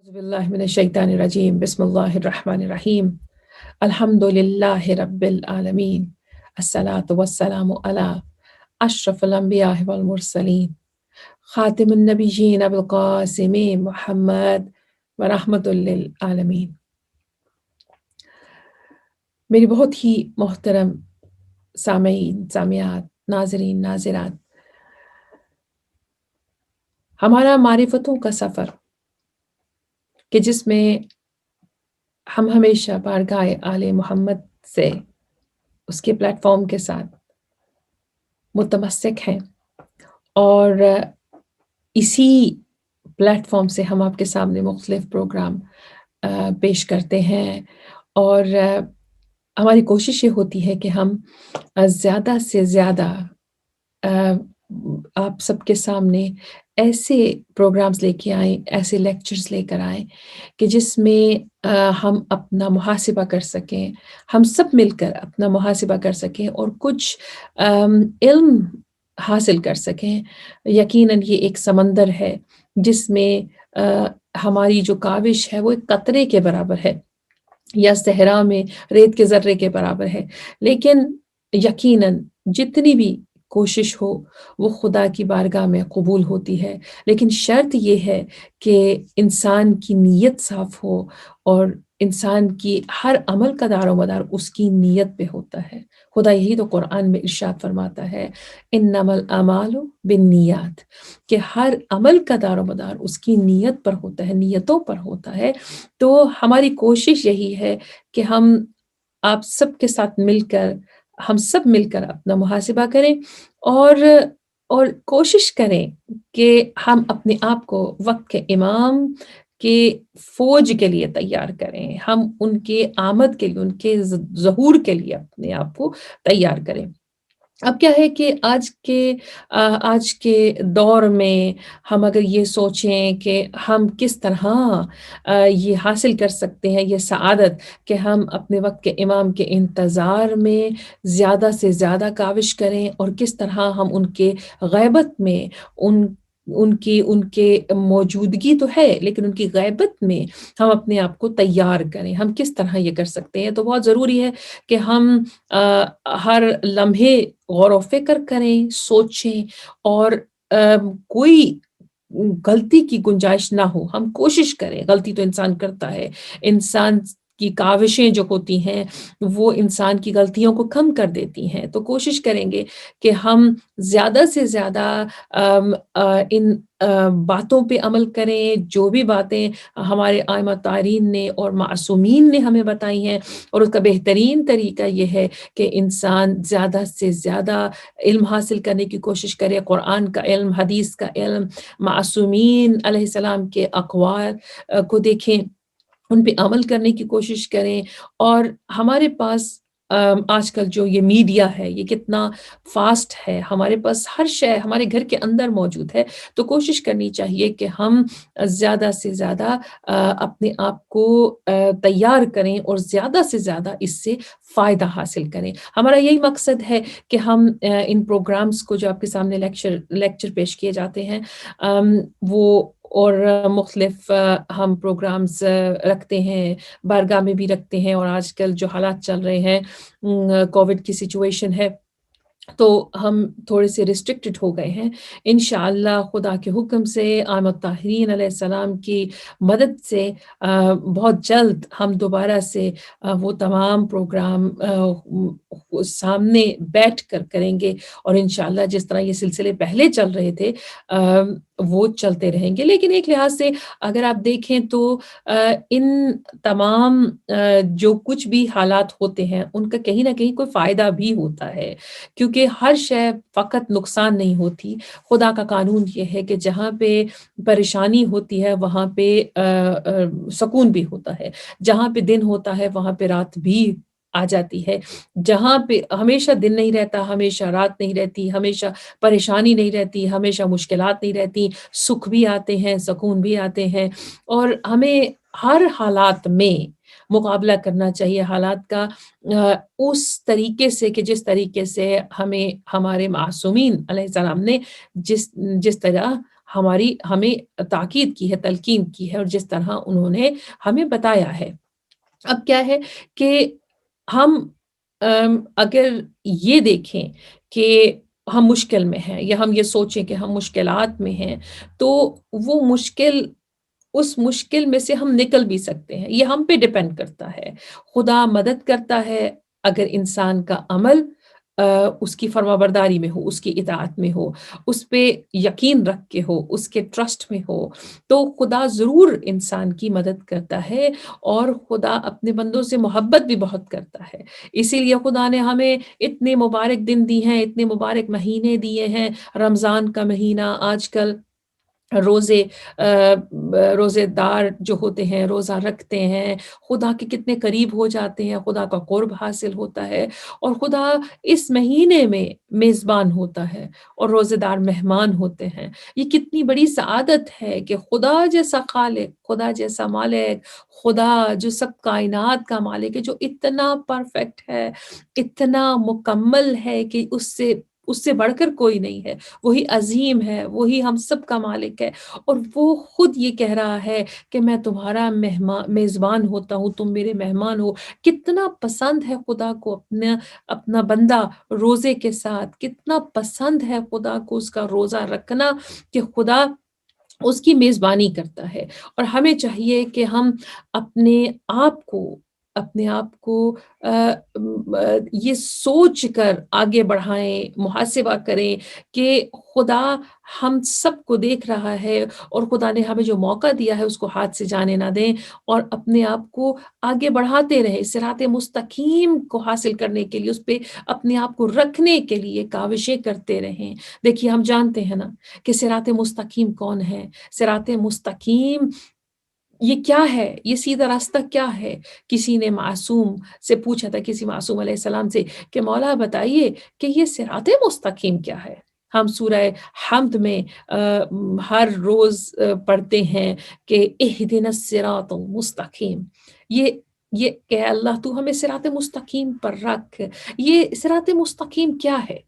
باللہ من الشیطان الرجیم بسم اللہ الرحمن الرحیم الحمد للہ رب العالمین الصلاۃ والسلام علی اشرف الانبیاء والمرسلین خاتم النبیین ابو القاسم محمد ورحمۃ للعالمین۔ میری بہت ہی محترم سامعین، سامعات، ناظرین، ناظرات، ہمارا معرفتوں کا سفر کہ جس میں ہم ہمیشہ بارگاہ آل محمد سے اس کے پلیٹ فارم کے ساتھ متمسک ہیں، اور اسی پلیٹ فارم سے ہم آپ کے سامنے مختلف پروگرام پیش کرتے ہیں، اور ہماری کوشش یہ ہوتی ہے کہ ہم زیادہ سے زیادہ آپ سب کے سامنے ایسے پروگرامز لے کے آئیں، ایسے لیکچرز لے کر آئیں کہ جس میں ہم اپنا محاسبہ کر سکیں، ہم سب مل کر اپنا محاسبہ کر سکیں اور کچھ علم حاصل کر سکیں۔ یقیناً یہ ایک سمندر ہے جس میں ہماری جو کاوش ہے وہ ایک قطرے کے برابر ہے، یا صحرا میں ریت کے ذرے کے برابر ہے، لیکن یقیناً جتنی بھی کوشش ہو وہ خدا کی بارگاہ میں قبول ہوتی ہے، لیکن شرط یہ ہے کہ انسان کی نیت صاف ہو، اور انسان کی ہر عمل کا دار و مدار اس کی نیت پہ ہوتا ہے۔ خدا یہی تو قرآن میں ارشاد فرماتا ہے انما الاعمال بالنیات، کہ ہر عمل کا دار و مدار اس کی نیت پر ہوتا ہے، نیتوں پر ہوتا ہے۔ تو ہماری کوشش یہی ہے کہ ہم آپ سب کے ساتھ مل کر، ہم سب مل کر اپنا محاسبہ کریں، اور کوشش کریں کہ ہم اپنے آپ کو وقت کے امام کے فوج کے لیے تیار کریں، ہم ان کے آمد کے لیے، ان کے ظہور کے لیے اپنے آپ کو تیار کریں۔ اب کیا ہے کہ آج کے دور میں ہم اگر یہ سوچیں کہ ہم کس طرح یہ حاصل کر سکتے ہیں یہ سعادت کہ ہم اپنے وقت کے امام کے انتظار میں زیادہ سے زیادہ کاوش کریں، اور کس طرح ہم ان کے غیبت میں ان کے موجودگی تو ہے لیکن ان کی غیبت میں ہم اپنے آپ کو تیار کریں، ہم کس طرح یہ کر سکتے ہیں۔ تو بہت ضروری ہے کہ ہم ہر لمحے غور و فکر کریں، سوچیں، اور کوئی غلطی کی گنجائش نہ ہو، ہم کوشش کریں۔ غلطی تو انسان کرتا ہے، انسان کی کاوشیں جو ہوتی ہیں وہ انسان کی غلطیوں کو کم کر دیتی ہیں، تو کوشش کریں گے کہ ہم زیادہ سے زیادہ ان باتوں پہ عمل کریں، جو بھی باتیں ہمارے ائمہ طاہرین نے اور معصومین نے ہمیں بتائی ہیں، اور اس کا بہترین طریقہ یہ ہے کہ انسان زیادہ سے زیادہ علم حاصل کرنے کی کوشش کرے، قرآن کا علم، حدیث کا علم، معصومین علیہ السلام کے اقوال کو دیکھیں، ان پہ عمل کرنے کی کوشش کریں۔ اور ہمارے پاس آج کل جو یہ میڈیا ہے یہ کتنا فاسٹ ہے، ہمارے پاس ہر شے ہمارے گھر کے اندر موجود ہے، تو کوشش کرنی چاہیے کہ ہم زیادہ سے زیادہ اپنے آپ کو تیار کریں اور زیادہ سے زیادہ اس سے فائدہ حاصل کریں۔ ہمارا یہی مقصد ہے کہ ہم ان پروگرامز کو جو آپ کے سامنے لیکچر پیش کیے جاتے ہیں وہ اور مختلف ہم پروگرامز رکھتے ہیں، بارگاہ میں بھی رکھتے ہیں، اور آج کل جو حالات چل رہے ہیں، کووڈ کی سچویشن ہے، تو ہم تھوڑے سے ریسٹرکٹڈ ہو گئے ہیں۔ انشاءاللہ خدا کے حکم سے ائمہ طاہرین علیہ السلام کی مدد سے بہت جلد ہم دوبارہ سے وہ تمام پروگرام سامنے بیٹھ کر کریں گے، اور انشاءاللہ جس طرح یہ سلسلے پہلے چل رہے تھے وہ چلتے رہیں گے۔ لیکن ایک لحاظ سے اگر آپ دیکھیں تو ان تمام جو کچھ بھی حالات ہوتے ہیں ان کا کہیں نہ کہیں کوئی فائدہ بھی ہوتا ہے، کیونکہ ہر شے فقط نقصان نہیں ہوتی۔ خدا کا قانون یہ ہے کہ جہاں پہ پریشانی ہوتی ہے وہاں پہ سکون بھی ہوتا ہے، جہاں پہ دن ہوتا ہے وہاں پہ رات بھی آ جاتی ہے، جہاں پہ ہمیشہ دن نہیں رہتا، ہمیشہ رات نہیں رہتی، ہمیشہ پریشانی نہیں رہتی، ہمیشہ مشکلات نہیں رہتی، سکھ بھی آتے ہیں، سکون بھی آتے ہیں، اور ہمیں ہر حالات میں مقابلہ کرنا چاہیے حالات کا اس طریقے سے کہ جس طریقے سے ہمیں ہمارے معصومین علیہ السلام نے جس طرح ہماری ہمیں تاکید کی ہے، تلقین کی ہے، اور جس طرح انہوں نے ہمیں بتایا ہے۔ اب کیا ہے کہ ہم اگر یہ دیکھیں کہ ہم مشکل میں ہیں، یا ہم یہ سوچیں کہ ہم مشکلات میں ہیں، تو وہ مشکل اس مشکل میں سے ہم نکل بھی سکتے ہیں، یہ ہم پہ ڈیپینڈ کرتا ہے۔ خدا مدد کرتا ہے اگر انسان کا عمل اس کی فرمانبرداری میں ہو، اس کی اطاعت میں ہو، اس پہ یقین رکھ کے ہو، اس کے ٹرسٹ میں ہو، تو خدا ضرور انسان کی مدد کرتا ہے، اور خدا اپنے بندوں سے محبت بھی بہت کرتا ہے۔ اسی لیے خدا نے ہمیں اتنے مبارک دن دی ہیں، اتنے مبارک مہینے دیے ہیں، رمضان کا مہینہ، آج کل روزے روزے دار جو ہوتے ہیں روزہ رکھتے ہیں، خدا کے کتنے قریب ہو جاتے ہیں، خدا کا قرب حاصل ہوتا ہے، اور خدا اس مہینے میں میزبان ہوتا ہے اور روزے دار مہمان ہوتے ہیں۔ یہ کتنی بڑی سعادت ہے کہ خدا جیسا خالق، خدا جیسا مالک، خدا جو سب کائنات کا مالک ہے، جو اتنا پرفیکٹ ہے، اتنا مکمل ہے کہ اس سے بڑھ کر کوئی نہیں ہے، وہی عظیم ہے، وہی ہم سب کا مالک ہے، اور وہ خود یہ کہہ رہا ہے کہ میں تمہارا میزبان ہوتا ہوں، تم میرے مہمان ہو۔ کتنا پسند ہے خدا کو اپنا بندہ روزے کے ساتھ، کتنا پسند ہے خدا کو اس کا روزہ رکھنا، کہ خدا اس کی میزبانی کرتا ہے۔ اور ہمیں چاہیے کہ ہم اپنے آپ کو اپنے آپ کو یہ سوچ کر آگے بڑھائیں، محاسبہ کریں کہ خدا ہم سب کو دیکھ رہا ہے، اور خدا نے ہمیں جو موقع دیا ہے اس کو ہاتھ سے جانے نہ دیں، اور اپنے آپ کو آگے بڑھاتے رہیں، صراط مستقیم کو حاصل کرنے کے لیے، اس پہ اپنے آپ کو رکھنے کے لیے کاوشیں کرتے رہیں۔ دیکھیے ہم جانتے ہیں نا کہ صراط مستقیم کون ہے؟ صراط مستقیم یہ کیا ہے؟ یہ سیدھا راستہ کیا ہے؟ کسی نے معصوم سے پوچھا تھا، کسی معصوم علیہ السلام سے، کہ مولا بتائیے کہ یہ صراط مستقیم کیا ہے؟ ہم سورہ حمد میں ہر روز پڑھتے ہیں کہ اہدنا الصراط المستقیم، یہ کہ اللہ تو ہمیں صراط مستقیم پر رکھ۔ یہ صراط مستقیم کیا ہے؟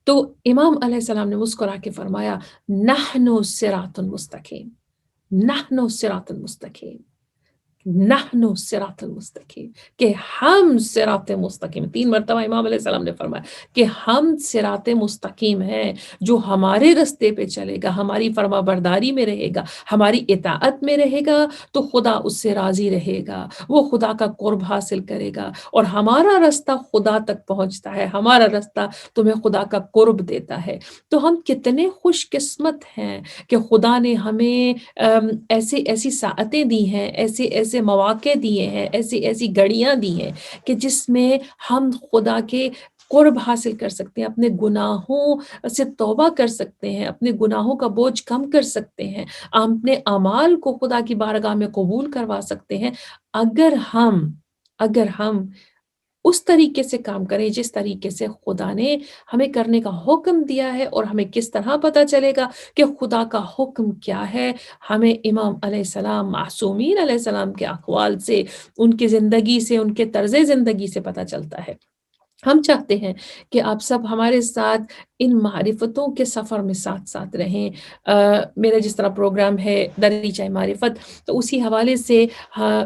تو امام علیہ السلام نے مسکرا کے فرمایا، نحن الصراط المستقیم، نحن الصراط المستقیم، نحن الصراط المستقیم، کہ ہم صراط مستقیم، 3 مرتبہ امام علیہ السلام نے فرمایا کہ ہم صراط مستقیم ہیں، جو ہمارے رستے پہ چلے گا، ہماری فرما برداری میں رہے گا، ہماری اطاعت میں رہے گا، تو خدا اس سے راضی رہے گا، وہ خدا کا قرب حاصل کرے گا، اور ہمارا رستہ خدا تک پہنچتا ہے، ہمارا رستہ تمہیں خدا کا قرب دیتا ہے۔ تو ہم کتنے خوش قسمت ہیں کہ خدا نے ہمیں ایسی ساعتیں دی ہیں، ایسے مواقع دیے ہیں، ایسی گھڑیاں دی ہیں کہ جس میں ہم خدا کے قرب حاصل کر سکتے ہیں، اپنے گناہوں سے توبہ کر سکتے ہیں، اپنے گناہوں کا بوجھ کم کر سکتے ہیں، اپنے اعمال کو خدا کی بارگاہ میں قبول کروا سکتے ہیں، اگر ہم اس طریقے سے کام کریں جس طریقے سے خدا نے ہمیں کرنے کا حکم دیا ہے۔ اور ہمیں کس طرح پتہ چلے گا کہ خدا کا حکم کیا ہے؟ ہمیں امام علیہ السلام، معصومین علیہ السلام کے اقوال سے، ان کی زندگی سے، ان کے طرز زندگی سے پتہ چلتا ہے۔ ہم چاہتے ہیں کہ آپ سب ہمارے ساتھ ان معرفتوں کے سفر میں ساتھ ساتھ رہیں۔ میرا جس طرح پروگرام ہے دریچہ معرفت، تو اسی حوالے سے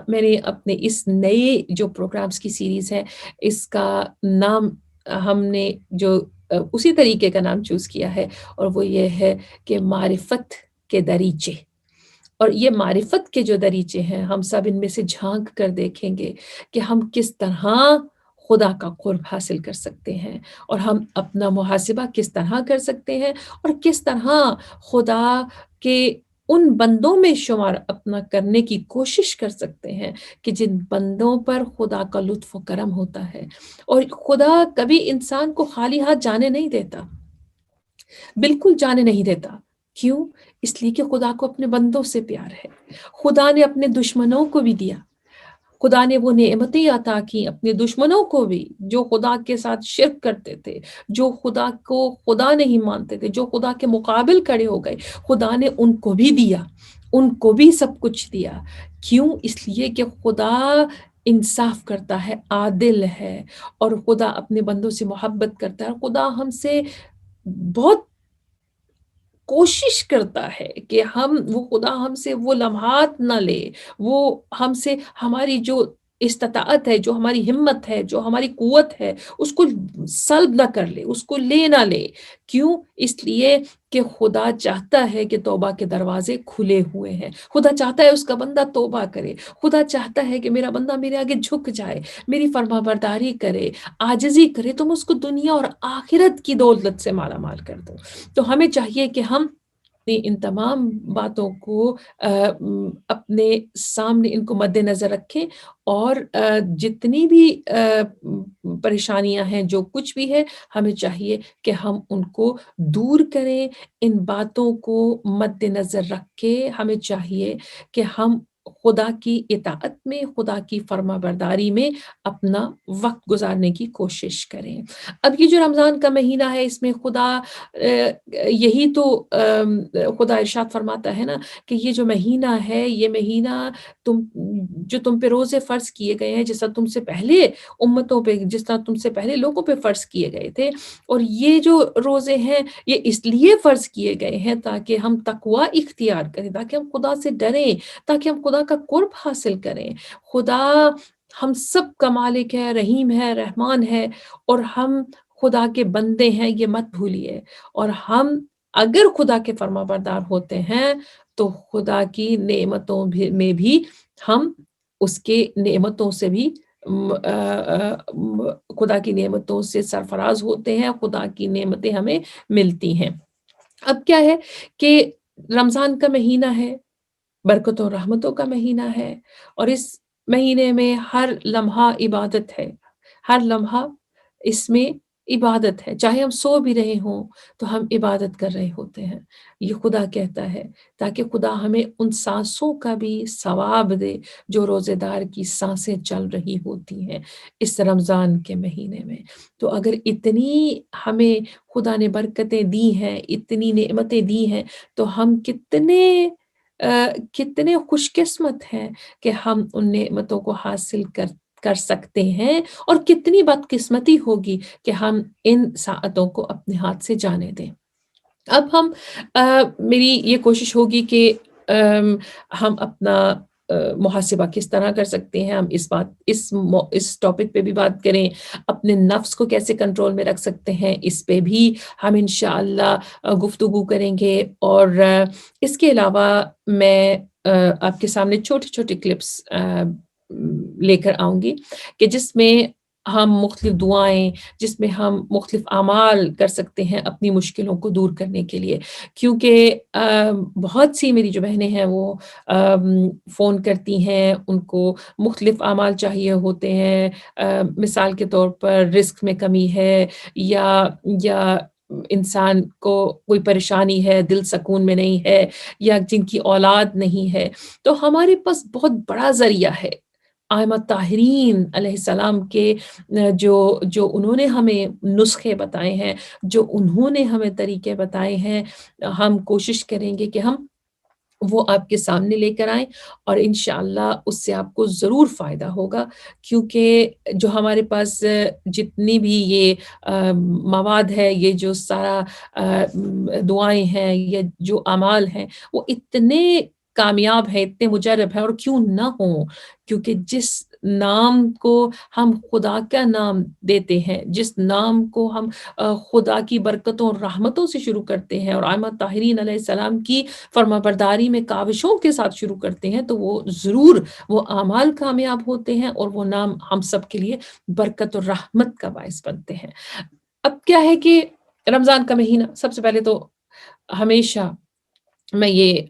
میں نے اپنے اس نئے جو پروگرامز کی سیریز ہے، اس کا نام ہم نے جو اسی طریقے کا نام چوز کیا ہے، اور وہ یہ ہے کہ معرفت کے دریچے۔ اور یہ معرفت کے جو دریچے ہیں، ہم سب ان میں سے جھانک کر دیکھیں گے کہ ہم کس طرح خدا کا قرب حاصل کر سکتے ہیں، اور ہم اپنا محاسبہ کس طرح کر سکتے ہیں، اور کس طرح خدا کے ان بندوں میں شمار اپنا کرنے کی کوشش کر سکتے ہیں کہ جن بندوں پر خدا کا لطف و کرم ہوتا ہے۔ اور خدا کبھی انسان کو خالی ہاتھ جانے نہیں دیتا، بالکل جانے نہیں دیتا۔ کیوں؟ اس لیے کہ خدا کو اپنے بندوں سے پیار ہے۔ خدا نے اپنے دشمنوں کو بھی دیا، خدا نے وہ نعمتیں عطا کی اپنے دشمنوں کو بھی، جو خدا کے ساتھ شرک کرتے تھے، جو خدا کو خدا نہیں مانتے تھے، جو خدا کے مقابل کھڑے ہو گئے، خدا نے ان کو بھی دیا، ان کو بھی سب کچھ دیا۔ کیوں؟ اس لیے کہ خدا انصاف کرتا ہے، عادل ہے، اور خدا اپنے بندوں سے محبت کرتا ہے۔ خدا ہم سے بہت کوشش کرتا ہے کہ وہ خدا ہم سے وہ لمحات نہ لے، وہ ہم سے ہماری جو استطاعت ہے، جو ہماری ہمت ہے، جو ہماری قوت ہے، اس کو سلب نہ کر لے، اس کو لے نہ لے۔ کیوں؟ اس لیے کہ خدا چاہتا ہے کہ توبہ کے دروازے کھلے ہوئے ہیں، خدا چاہتا ہے اس کا بندہ توبہ کرے، خدا چاہتا ہے کہ میرا بندہ میرے آگے جھک جائے، میری فرما برداری کرے، عاجزی کرے، تو میں اس کو دنیا اور آخرت کی دولت سے مالا مال کر دوں۔ تو ہمیں چاہیے کہ ہم ان تمام باتوں کو اپنے سامنے ان کو مد نظر رکھیں، اور جتنی بھی پریشانیاں ہیں، جو کچھ بھی ہے، ہمیں چاہیے کہ ہم ان کو دور کریں، ان باتوں کو مد نظر رکھ کے ہمیں چاہیے کہ ہم خدا کی اطاعت میں، خدا کی فرما برداری میں اپنا وقت گزارنے کی کوشش کریں۔ اب یہ جو رمضان کا مہینہ ہے، اس میں خدا یہی تو خدا ارشاد فرماتا ہے نا کہ یہ جو مہینہ ہے، یہ مہینہ تم پہ روزے فرض کیے گئے ہیں، جس طرح تم سے پہلے امتوں پہ، جس طرح تم سے پہلے لوگوں پہ فرض کیے گئے تھے، اور یہ جو روزے ہیں یہ اس لیے فرض کیے گئے ہیں تاکہ ہم تقوی اختیار کریں، تاکہ ہم خدا سے ڈریں، تاکہ ہم خدا کا قرب حاصل کریں۔ خدا ہم سب کا مالک ہے، رحیم ہے، رحمان ہے، اور ہم خدا کے بندے ہیں، یہ مت بھولیے۔ اور ہم اگر خدا کے فرما بردار ہوتے ہیں تو خدا کی نعمتوں میں بھی ہم اس کے نعمتوں سے بھی خدا کی نعمتوں سے سرفراز ہوتے ہیں، خدا کی نعمتیں ہمیں ملتی ہیں۔ اب کیا ہے کہ رمضان کا مہینہ ہے، برکتوں رحمتوں کا مہینہ ہے، اور اس مہینے میں ہر لمحہ عبادت ہے، ہر لمحہ اس میں عبادت ہے، چاہے ہم سو بھی رہے ہوں تو ہم عبادت کر رہے ہوتے ہیں، یہ خدا کہتا ہے، تاکہ خدا ہمیں ان سانسوں کا بھی ثواب دے جو روزے دار کی سانسیں چل رہی ہوتی ہیں اس رمضان کے مہینے میں۔ تو اگر اتنی ہمیں خدا نے برکتیں دی ہیں، اتنی نعمتیں دی ہیں، تو ہم کتنے خوش قسمت ہیں کہ ہم ان نعمتوں کو حاصل کر سکتے ہیں، اور کتنی بدقسمتی ہوگی کہ ہم ان ساعتوں کو اپنے ہاتھ سے جانے دیں۔ اب میری یہ کوشش ہوگی کہ ہم اپنا محاسبہ کس طرح کر سکتے ہیں، ہم اس ٹاپک پہ بھی بات کریں، اپنے نفس کو کیسے کنٹرول میں رکھ سکتے ہیں، اس پہ بھی ہم انشاءاللہ گفتگو کریں گے۔ اور اس کے علاوہ میں آپ کے سامنے چھوٹے چھوٹے کلپس لے کر آؤں گی کہ جس میں ہم مختلف دعائیں، جس میں ہم مختلف اعمال کر سکتے ہیں اپنی مشکلوں کو دور کرنے کے لیے، کیونکہ بہت سی میری جو بہنیں ہیں وہ فون کرتی ہیں، ان کو مختلف اعمال چاہیے ہوتے ہیں، مثال کے طور پر رزق میں کمی ہے، یا انسان کو کوئی پریشانی ہے، دل سکون میں نہیں ہے، یا جن کی اولاد نہیں ہے، تو ہمارے پاس بہت بڑا ذریعہ ہے ائمہ طاہرین علیہ السلام کے، جو انہوں نے ہمیں نسخے بتائے ہیں، جو انہوں نے ہمیں طریقے بتائے ہیں، ہم کوشش کریں گے کہ ہم وہ آپ کے سامنے لے کر آئیں، اور انشاءاللہ اس سے آپ کو ضرور فائدہ ہوگا، کیونکہ جو ہمارے پاس جتنی بھی یہ مواد ہے، یہ جو سارا دعائیں ہیں، یہ جو اعمال ہیں، وہ اتنے کامیاب ہیں، اتنے مجرب ہیں، اور کیوں نہ ہوں، کیونکہ جس نام کو ہم خدا کا نام دیتے ہیں، جس نام کو ہم خدا کی برکتوں اور رحمتوں سے شروع کرتے ہیں، اور ائمہ طاہرین علیہ السلام کی فرما برداری میں کاوشوں کے ساتھ شروع کرتے ہیں، تو وہ ضرور وہ اعمال کامیاب ہوتے ہیں، اور وہ نام ہم سب کے لیے برکت اور رحمت کا باعث بنتے ہیں۔ اب کیا ہے کہ رمضان کا مہینہ، سب سے پہلے تو ہمیشہ میں یہ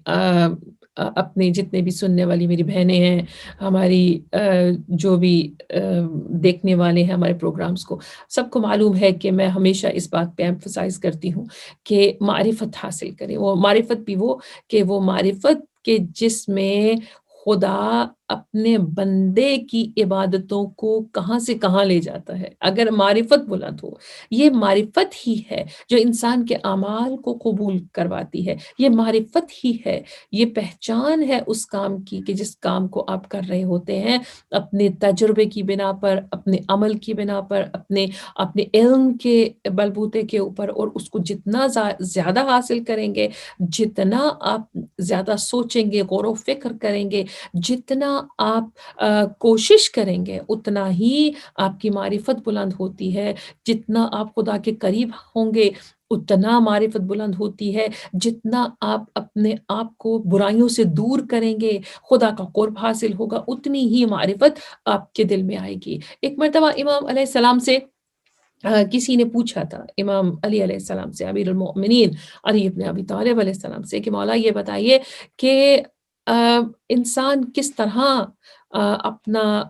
اپنے جتنے بھی سننے والی میری بہنیں ہیں، ہماری جو بھی دیکھنے والے ہیں ہمارے پروگرامز کو، سب کو معلوم ہے کہ میں ہمیشہ اس بات پہ ایمفسائز کرتی ہوں کہ معرفت حاصل کریں، وہ معرفت بھی کہ وہ معرفت کے جس میں خدا اپنے بندے کی عبادتوں کو کہاں سے کہاں لے جاتا ہے اگر معرفت بلند ہو۔ یہ معرفت ہی ہے جو انسان کے اعمال کو قبول کرواتی ہے، یہ معرفت ہی ہے، یہ پہچان ہے اس کام کی کہ جس کام کو آپ کر رہے ہوتے ہیں اپنے تجربے کی بنا پر، اپنے عمل کی بنا پر، اپنے علم کے بلبوتے کے اوپر، اور اس کو جتنا زیادہ حاصل کریں گے، جتنا آپ زیادہ سوچیں گے، غور و فکر کریں گے، جتنا آپ کوشش کریں گے، اتنا ہی آپ کی معرفت بلند ہوتی ہے۔ جتنا آپ خدا کے قریب ہوں گے اتنا معرفت بلند ہوتی ہے۔ جتنا آپ اپنے آپ کو برائیوں سے دور کریں گے، خدا کا قرب حاصل ہوگا، اتنی ہی معرفت آپ کے دل میں آئے گی۔ ایک مرتبہ امام علیہ السلام سے کسی نے پوچھا تھا، امام علی علیہ السلام سے، امیر المؤمنین علی ابن ابی طالب علیہ السلام سے، کہ مولا یہ بتائیے کہ انسان کس طرح اپنا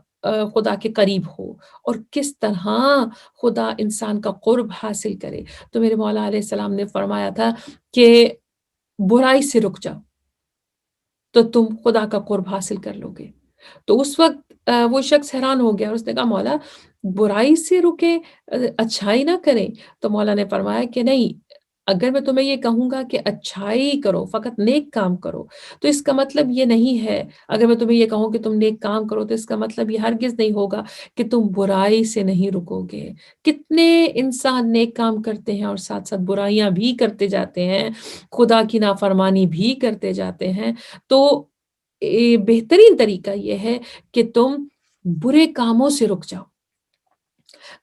خدا کے قریب ہو اور کس طرح خدا انسان کا قرب حاصل کرے۔ تو میرے مولا علیہ السلام نے فرمایا تھا کہ برائی سے رک جاؤ تو تم خدا کا قرب حاصل کر لو گے۔ تو اس وقت وہ شخص حیران ہو گیا اور اس نے کہا مولا برائی سے رکے، اچھائی نہ کریں؟ تو مولا نے فرمایا کہ نہیں، اگر میں تمہیں یہ کہوں گا کہ اچھائی کرو، فقط نیک کام کرو، تو اس کا مطلب یہ نہیں ہے، اگر میں تمہیں یہ کہوں کہ تم نیک کام کرو تو اس کا مطلب یہ ہرگز نہیں ہوگا کہ تم برائی سے نہیں رکو گے۔ کتنے انسان نیک کام کرتے ہیں اور ساتھ ساتھ برائیاں بھی کرتے جاتے ہیں، خدا کی نافرمانی بھی کرتے جاتے ہیں۔ تو بہترین طریقہ یہ ہے کہ تم برے کاموں سے رک جاؤ۔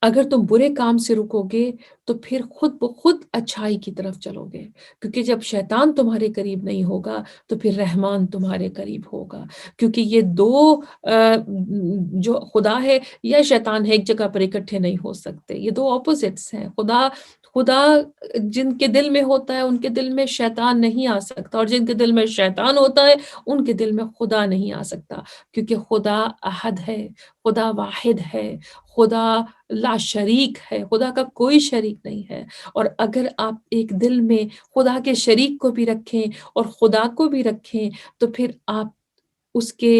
اگر تم برے کام سے رکو گے تو پھر خود بخود اچھائی کی طرف چلو گے، کیونکہ جب شیطان تمہارے قریب نہیں ہوگا تو پھر رحمان تمہارے قریب ہوگا، کیونکہ یہ دو جو خدا ہے یا شیطان ہے ایک جگہ پر اکٹھے نہیں ہو سکتے، یہ دو اپوزٹس ہیں۔ خدا جن کے دل میں ہوتا ہے ان کے دل میں شیطان نہیں آ سکتا، اور جن کے دل میں شیطان ہوتا ہے ان کے دل میں خدا نہیں آ سکتا، کیونکہ خدا احد ہے، خدا واحد ہے، خدا لا شریک ہے، خدا کا کوئی شریک نہیں ہے۔ اور اگر آپ ایک دل میں خدا کے شریک کو بھی رکھیں اور خدا کو بھی رکھیں تو پھر آپ اس کے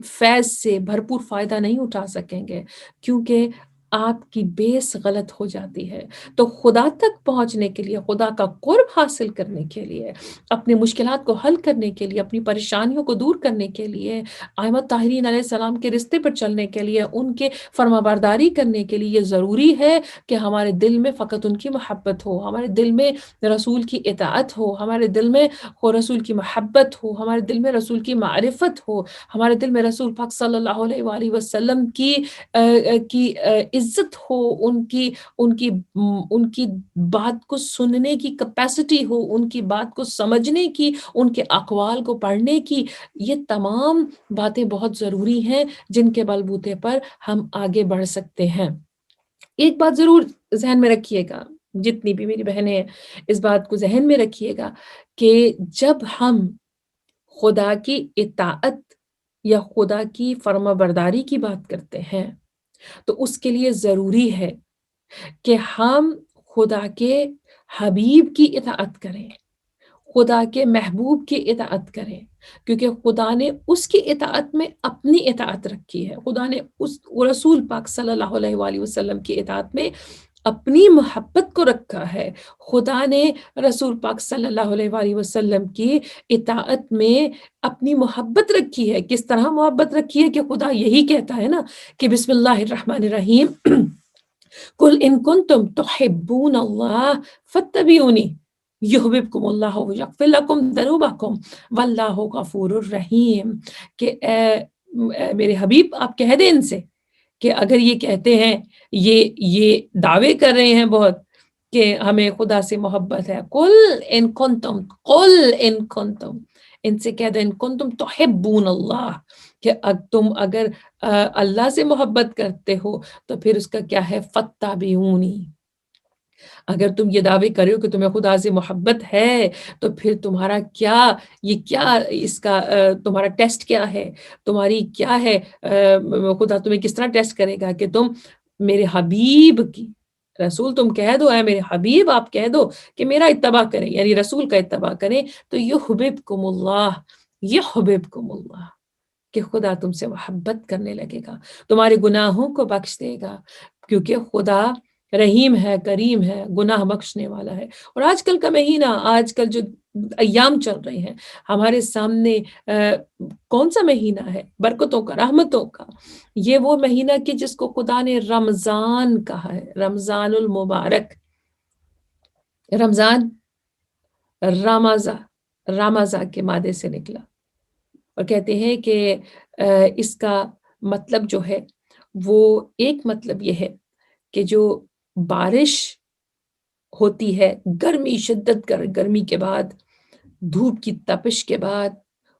فیض سے بھرپور فائدہ نہیں اٹھا سکیں گے، کیونکہ آپ کی بیس غلط ہو جاتی ہے۔ تو خدا تک پہنچنے کے لیے، خدا کا قرب حاصل کرنے کے لیے، اپنی مشکلات کو حل کرنے کے لیے، اپنی پریشانیوں کو دور کرنے کے لیے، احمد طاہرین علیہ السلام کے رستے پر چلنے کے لیے، ان کے فرما برداری کرنے کے لیے، یہ ضروری ہے کہ ہمارے دل میں فقط ان کی محبت ہو، ہمارے دل میں رسول کی اطاعت ہو، ہمارے دل میں رسول کی محبت ہو، ہمارے دل میں رسول کی معرفت ہو، ہمارے دل میں رسول پاک صلی اللہ علیہ وآلہ وسلم کی عزت ہو، ان کی بات کو سننے کی کیپیسٹی ہو، ان کی بات کو سمجھنے کی، ان کے اقوال کو پڑھنے کی۔ یہ تمام باتیں بہت ضروری ہیں جن کے بلبوتے پر ہم آگے بڑھ سکتے ہیں۔ ایک بات ضرور ذہن میں رکھیے گا، جتنی بھی میری بہنیں ہیں اس بات کو ذہن میں رکھیے گا کہ جب ہم خدا کی اطاعت یا خدا کی فرما برداری کی بات کرتے ہیں تو اس کے لیے ضروری ہے کہ ہم خدا کے حبیب کی اطاعت کریں، خدا کے محبوب کی اطاعت کریں، کیونکہ خدا نے اس کی اطاعت میں اپنی اطاعت رکھی ہے، خدا نے اس رسول پاک صلی اللہ علیہ وآلہ وسلم کی اطاعت میں اپنی محبت کو رکھا ہے۔ خدا نے رسول پاک صلی اللہ علیہ وآلہ وسلم کی اطاعت میں اپنی محبت رکھی ہے۔ کس طرح محبت رکھی ہے کہ خدا یہی کہتا ہے نا کہ بسم اللہ الرحمن الرحیم قل ان کنتم تحبون اللہ فاتبعونی یحببکم اللہ ویغفر لکم ذنوبکم واللہ غفور الرحیم، کہ اے میرے حبیب آپ کہہ دیں ان سے کہ اگر یہ کہتے ہیں، یہ دعوے کر رہے ہیں بہت کہ ہمیں خدا سے محبت ہے، قل ان کنتم ان سے کہہ دیں ان کنتم تحبون اللہ، کہ تم اگر اللہ سے محبت کرتے ہو تو پھر اس کا کیا ہے، فاتبعونی۔ اگر تم یہ دعوے کرے ہو کہ تمہیں خدا سے محبت ہے تو پھر تمہارا کیا، یہ کیا اس کا تمہارا ٹیسٹ کیا ہے، تمہاری کیا ہے، خدا تمہیں کس طرح ٹیسٹ کرے گا کہ تم میرے حبیب کی، رسول تم کہہ دو، اے میرے حبیب آپ کہہ دو کہ میرا اتباع کریں، یعنی رسول کا اتباع کریں، تو یحببکم اللہ، یحببکم اللہ، کہ خدا تم سے محبت کرنے لگے گا، تمہارے گناہوں کو بخش دے گا، کیونکہ خدا رحیم ہے، کریم ہے، گناہ بخشنے والا ہے۔ اور آج کل کا مہینہ، آج کل جو ایام چل رہے ہیں ہمارے سامنے، کون سا مہینہ ہے؟ برکتوں کا، رحمتوں کا۔ یہ وہ مہینہ کہ جس کو خدا نے رمضان کہا ہے، رمضان المبارک۔ رمضان رامازا، رامازا کے مادے سے نکلا، اور کہتے ہیں کہ اس کا مطلب جو ہے وہ ایک مطلب یہ ہے کہ جو بارش ہوتی ہے، گرمی، شدت گرمی کے بعد، دھوپ کی تپش کے بعد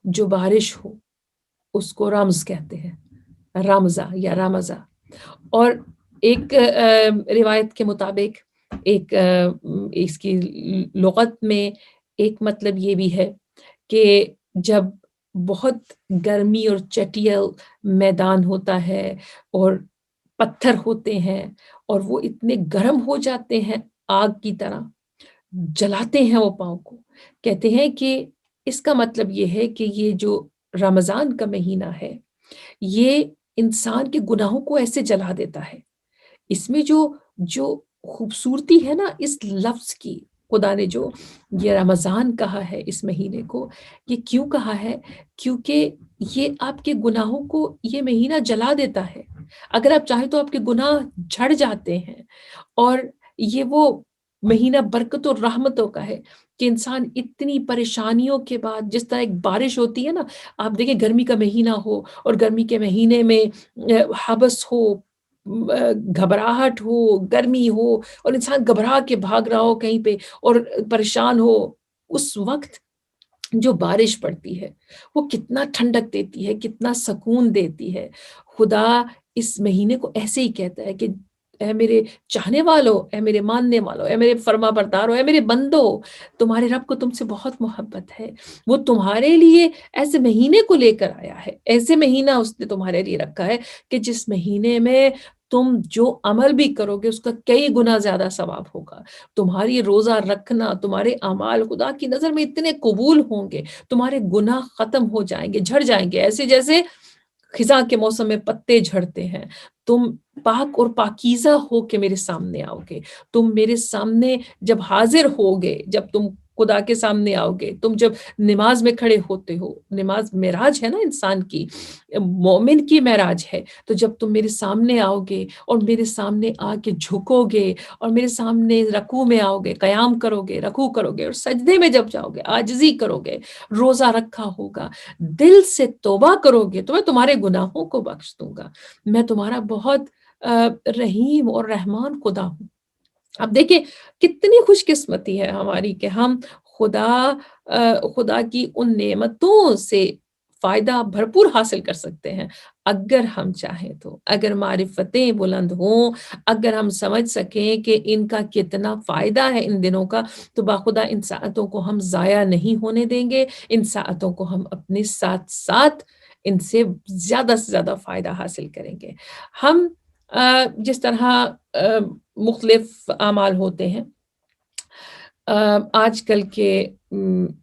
جو بارش ہو، اس کو رمز کہتے ہیں، رمضا یا رمضا۔ اور ایک روایت کے مطابق ایک اس کی لغت میں ایک مطلب یہ بھی ہے کہ جب بہت گرمی اور چٹیل میدان ہوتا ہے اور پتھر ہوتے ہیں اور وہ اتنے گرم ہو جاتے ہیں، آگ کی طرح جلاتے ہیں وہ پاؤں کو، کہتے ہیں کہ اس کا مطلب یہ ہے کہ یہ جو رمضان کا مہینہ ہے یہ انسان کے گناہوں کو ایسے جلا دیتا ہے۔ اس میں جو خوبصورتی ہے نا اس لفظ کی، خدا نے جو یہ رمضان کہا ہے اس مہینے کو، یہ کیوں کہا ہے؟ کیونکہ یہ آپ کے گناہوں کو یہ مہینہ جلا دیتا ہے۔ اگر آپ چاہیں تو آپ کے گناہ جھڑ جاتے ہیں، اور یہ وہ مہینہ برکت اور رحمتوں کا ہے کہ انسان اتنی پریشانیوں کے بعد، جس طرح ایک بارش ہوتی ہے نا، آپ دیکھیں گرمی کا مہینہ ہو اور گرمی کے مہینے میں حبس ہو، گھبراہٹ ہو، گرمی ہو، اور انسان گھبرا کے بھاگ رہا ہو کہیں پہ اور پریشان ہو، اس وقت جو بارش پڑتی ہے وہ کتنا ٹھنڈک دیتی ہے، کتنا سکون دیتی ہے۔ خدا اس مہینے کو ایسے ہی کہتا ہے کہ اے میرے چاہنے والو، اے میرے ماننے والو، اے میرے فرما بردارو، اے میرے بندو، تمہارے رب کو تم سے بہت محبت ہے، وہ تمہارے لیے ایسے مہینے کو لے کر آیا ہے، ایسے مہینہ اس نے تمہارے لیے رکھا ہے کہ جس مہینے میں تم جو عمل بھی کرو گے اس کا کئی گنا زیادہ ثواب ہوگا۔ تمہاری روزہ رکھنا، تمہارے اعمال خدا کی نظر میں اتنے قبول ہوں گے، تمہارے گناہ ختم ہو جائیں گے، جھڑ جائیں گے، ایسے جیسے خزاں کے موسم میں پتے جھڑتے ہیں۔ تم پاک اور پاکیزہ ہو کے میرے سامنے آؤ گے، تم میرے سامنے جب حاضر ہوگے، جب تم خدا کے سامنے آؤ گے، تم جب نماز میں کھڑے ہوتے ہو، نماز معراج ہے نا انسان کی، مومن کی معراج ہے، تو جب تم میرے سامنے آؤ گے اور میرے سامنے آ کے جھکو گے اور میرے سامنے رکوع میں آؤ گے، قیام کرو گے، رکوع کرو گے، اور سجدے میں جب جاؤ گے، عاجزی کرو گے، روزہ رکھا ہوگا، دل سے توبہ کرو گے، تو میں تمہارے گناہوں کو بخش دوں گا۔ میں تمہارا بہت رحیم اور رحمان خدا ہوں۔ اب دیکھیں کتنی خوش قسمتی ہے ہماری کہ ہم خدا کی ان نعمتوں سے فائدہ بھرپور حاصل کر سکتے ہیں اگر ہم چاہیں تو، اگر معرفتیں بلند ہوں، اگر ہم سمجھ سکیں کہ ان کا کتنا فائدہ ہے ان دنوں کا، تو باخدا ان ساعتوں کو ہم ضائع نہیں ہونے دیں گے، ان ساعتوں کو ہم اپنے ساتھ ساتھ ان سے زیادہ فائدہ حاصل کریں گے۔ ہم جس طرح مختلف اعمال ہوتے ہیں آج کل کے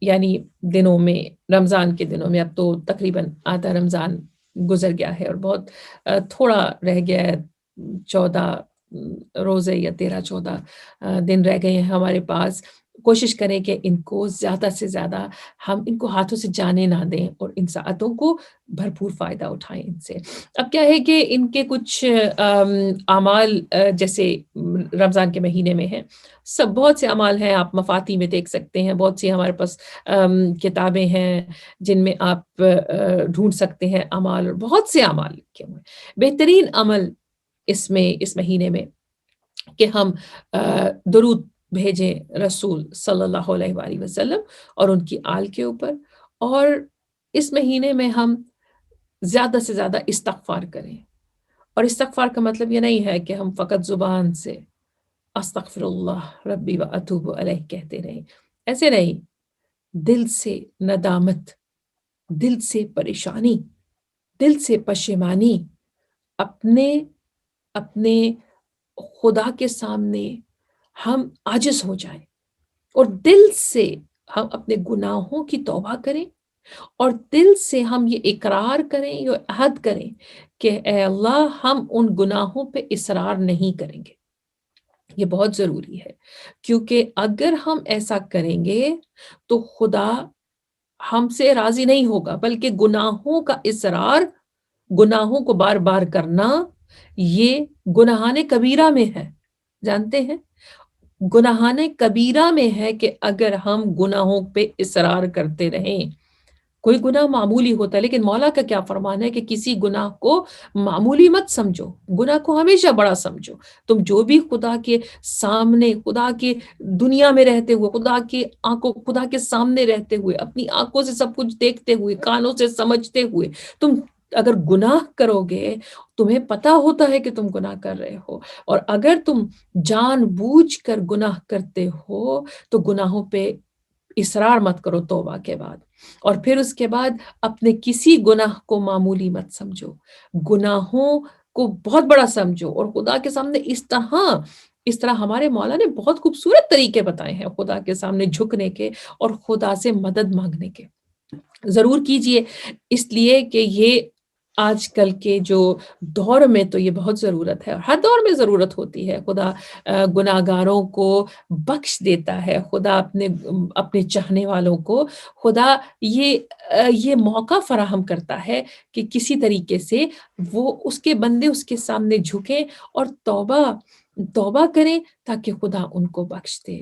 یعنی دنوں میں، رمضان کے دنوں میں، اب تو تقریباً آدھا رمضان گزر گیا ہے اور بہت تھوڑا رہ گیا ہے، 14 روزے یا 13-14 دن رہ گئے ہیں ہمارے پاس۔ کوشش کریں کہ ان کو زیادہ سے زیادہ ہم ان کو ہاتھوں سے جانے نہ دیں اور ان ساعتوں کو بھرپور فائدہ اٹھائیں ان سے۔ اب کیا ہے کہ ان کے کچھ اعمال جیسے رمضان کے مہینے میں ہیں، بہت سے اعمال ہیں، آپ مفاتی میں دیکھ سکتے ہیں، بہت سی ہمارے پاس کتابیں ہیں جن میں آپ ڈھونڈ سکتے ہیں اعمال، اور بہت سے اعمال لکھے ہوئے ہیں۔ بہترین عمل اس مہینے میں کہ ہم درود بھیجیں رسول صلی اللہ علیہ وآلہ وسلم اور ان کی آل کے اوپر، اور اس مہینے میں ہم زیادہ سے زیادہ استغفار کریں۔ اور استغفار کا مطلب یہ نہیں ہے کہ ہم فقط زبان سے استغفر اللہ ربی و اتوب علیہ کہتے رہیں، ایسے نہیں، دل سے ندامت، دل سے پریشانی، دل سے پشیمانی، اپنے خدا کے سامنے ہم عاجز ہو جائیں اور دل سے ہم اپنے گناہوں کی توبہ کریں اور دل سے ہم یہ اقرار کریں، یہ عہد کریں کہ اے اللہ ہم ان گناہوں پہ اصرار نہیں کریں گے۔ یہ بہت ضروری ہے، کیونکہ اگر ہم ایسا کریں گے تو خدا ہم سے راضی نہیں ہوگا، بلکہ گناہوں کا اصرار، گناہوں کو بار بار کرنا، یہ گناہان کبیرہ میں ہے۔ جانتے ہیں گناہان کبیرہ میں ہے کہ اگر ہم گناہوں پہ اصرار کرتے رہیں۔ کوئی گناہ معمولی ہوتا ہے، لیکن مولا کا کیا فرمان ہے کہ کسی گناہ کو معمولی مت سمجھو، گناہ کو ہمیشہ بڑا سمجھو۔ تم جو بھی خدا کے سامنے، خدا کے دنیا میں رہتے ہوئے، خدا کے آنکھوں، خدا کے سامنے رہتے ہوئے، اپنی آنکھوں سے سب کچھ دیکھتے ہوئے، کانوں سے سمجھتے ہوئے تم اگر گناہ کرو گے، تمہیں پتا ہوتا ہے کہ تم گناہ کر رہے ہو، اور اگر تم جان بوجھ کر گناہ کرتے ہو تو گناہوں پہ اصرار مت کرو توبہ کے بعد، اور پھر اس کے بعد اپنے کسی گناہ کو معمولی مت سمجھو، گناہوں کو بہت بڑا سمجھو، اور خدا کے سامنے اس طرح ہمارے مولا نے بہت خوبصورت طریقے بتائے ہیں خدا کے سامنے جھکنے کے اور خدا سے مدد مانگنے کے۔ ضرور کیجئے، اس لیے کہ یہ آج کل کے جو دور میں تو یہ بہت ضرورت ہے، ہر دور میں ضرورت ہوتی ہے۔ خدا گناہگاروں کو بخش دیتا ہے، خدا اپنے چاہنے والوں کو خدا یہ موقع فراہم کرتا ہے کہ کسی طریقے سے وہ اس کے بندے اس کے سامنے جھکیں اور توبہ کریں تاکہ خدا ان کو بخش دے۔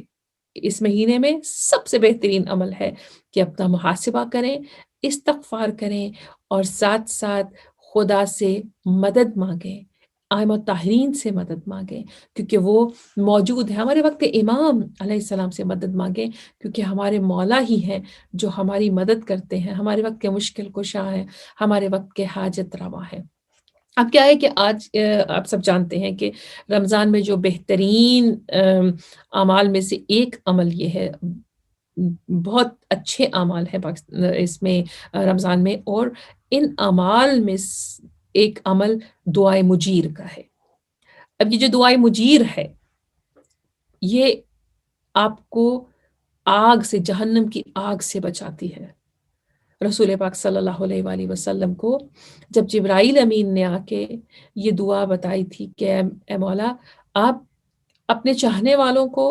اس مہینے میں سب سے بہترین عمل ہے کہ اپنا محاسبہ کریں، استغفار کریں، اور ساتھ ساتھ خدا سے مدد مانگیں، آئمہ طاہرین سے مدد مانگیں، کیونکہ وہ موجود ہے۔ ہمارے وقت امام علیہ السلام سے مدد مانگیں، کیونکہ ہمارے مولا ہی ہیں جو ہماری مدد کرتے ہیں، ہمارے وقت کے مشکل کشا ہیں، ہمارے وقت کے حاجت روا ہیں۔ اب کیا ہے کہ آج آپ سب جانتے ہیں کہ رمضان میں جو بہترین اعمال میں سے ایک عمل یہ ہے، بہت اچھے اعمال ہیں اس میں رمضان میں، اور ان اعمال میں ایک عمل دعائے مجیر کا ہے۔ اب یہ جو دعائے مجیر ہے، یہ آپ کو آگ سے، جہنم کی آگ سے بچاتی ہے۔ رسول پاک صلی اللہ علیہ وآلہ وسلم کو جب جبرائیل امین نے آ کے یہ دعا بتائی تھی کہ اے مولا، آپ اپنے چاہنے والوں کو